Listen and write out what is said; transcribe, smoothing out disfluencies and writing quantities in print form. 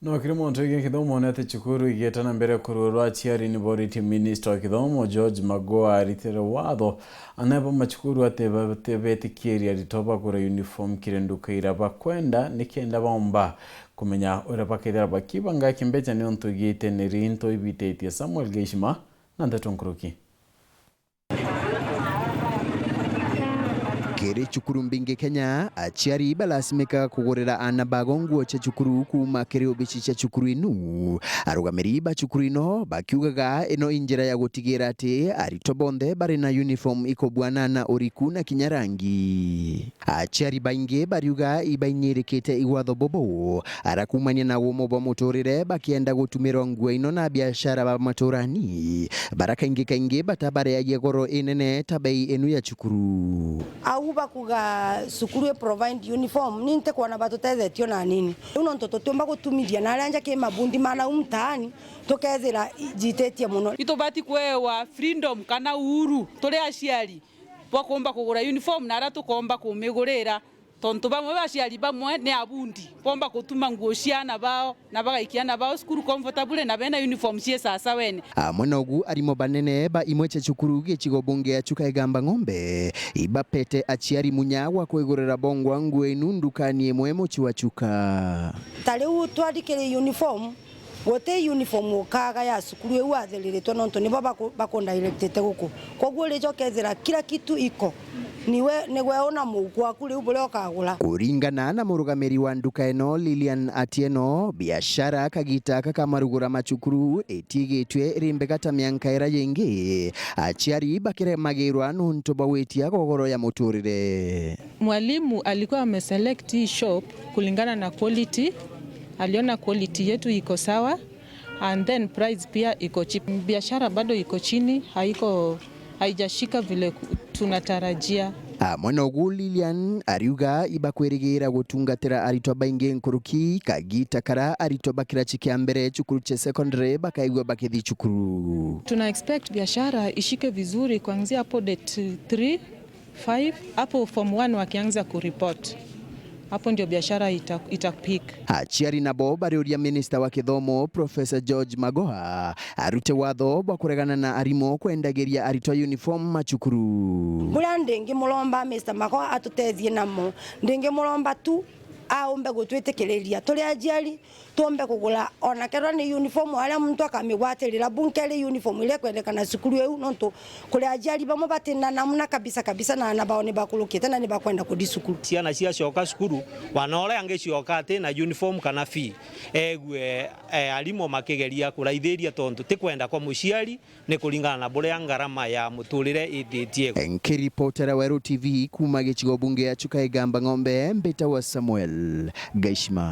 No kirimo ntoige kithomo nete chukuru igetana mbere kururwa aciari ni boriti minister wa kithomo George Magoha aritire watho anaba machukuru atebetikiria ritoba kura uniform kirenduka iraba kwenda nikenda bomba kumenya uraba kethera bakibanga kimbeja ni ontugite nerinto ibitetie Samuel Geishima na ndatonkuruki Kere chukuru mbingi Kenya aciari balasimika kugurira ana bagonguo cha chukuru kuma kere obici cha chukuru inu arugamiri ba chukuru ino bakiugaga ino injira ya gutigira ati arito bonthe bari na uniform iko bwanana uriku na kinyarangi aciari baingi bariuga ibainyirikite igwatho bobo arakumania na womo bo muturire bakienda gutumira nguo ino na biashara ba maturani barakaingi kaingi batabare ya goro inene tabei enu ya chukuru auba kuga sukuru provide uniform ninte kuona batutethetio na nini uno ntoto tumba gutumiria na aranja ke mabundi mana umtaani tukezira jitetie muno itobati kwewa freedom kana uhuru tuli aciari bakomba kugura uniform na ara tukomba kumigurira tonto bamwe baciari bamwe ne abundi komba gutuma nguo ciana bao na bagaikiana bao skuru comfortable na bena uniform cie sasa wene mwana arimo banene ba imweche chukuru gichigo bunge ya chuka igamba ng'ombe ibapete aciari munyagwa kwigurira bongwa nguo inundukanie mwemo chiwa chuka tariu twandikire uniform wote uniform ukaga ya sukuru eu atheriritwe nonto nibo bakonda directete guku koguo rijo kezira kila kitu iko niwe ona mugwa kuri ubule okagula kuringana na murugamiri wa nduka eno Lilian Atieno biashara kagita kamarugura machukuru etigitwe rimbegata mianka era yengi aciari bakire magirwa nonto bawetia gogoro ya muturire. Mwalimu alikuwa ameselect hii shop kulingana na quality, aliona quality yetu iko sawa and then price pia iko cheap. Biashara bado iko chini, haijashika vile tunatarajia. Mwana Lilian ariuga ibakwerigira gutungatira arito baingi nkuruki kagita kara arito bakira chikia mbere chukuru che secondary bakaigwa bakithi chukuru. Tuna expect biashara ishike vizuri kuanzia hapo date 3, 5 hapo form 1 wakianza kureport. Hapo ndio biashara itapik. Aciari nabo bariuria minister wa kithomo Professor George Magoha arute watho bakuregana na arimo kwendagiria arito uniform machukuru. Bula ndenge mulomba Mr. Magoha atutethie namo ndenge mulomba tu aombe gutwitikireria tuli ajiari tuombe kugula ona kerwa ni uniform ala muntu akamigwatirira bunkere uniform ile kwendekana sukuru eu nonto kuli ajiari bamwe batinda namuna kabisa na anabaone bakulukite na ni bakwenda kudisukuru ciana cia coka sukuru wanore angicioka ati na uniform kana fee egwe alimo makigeria kuraithiria tonto tikwenda kwa muciari ni kuringana na bure ngarama ya muturire ithitie. Nkiripotera Weru TV kuma gichigo bunge ya chuka igamba ng'ombe mbeta wa Samuel Geishima.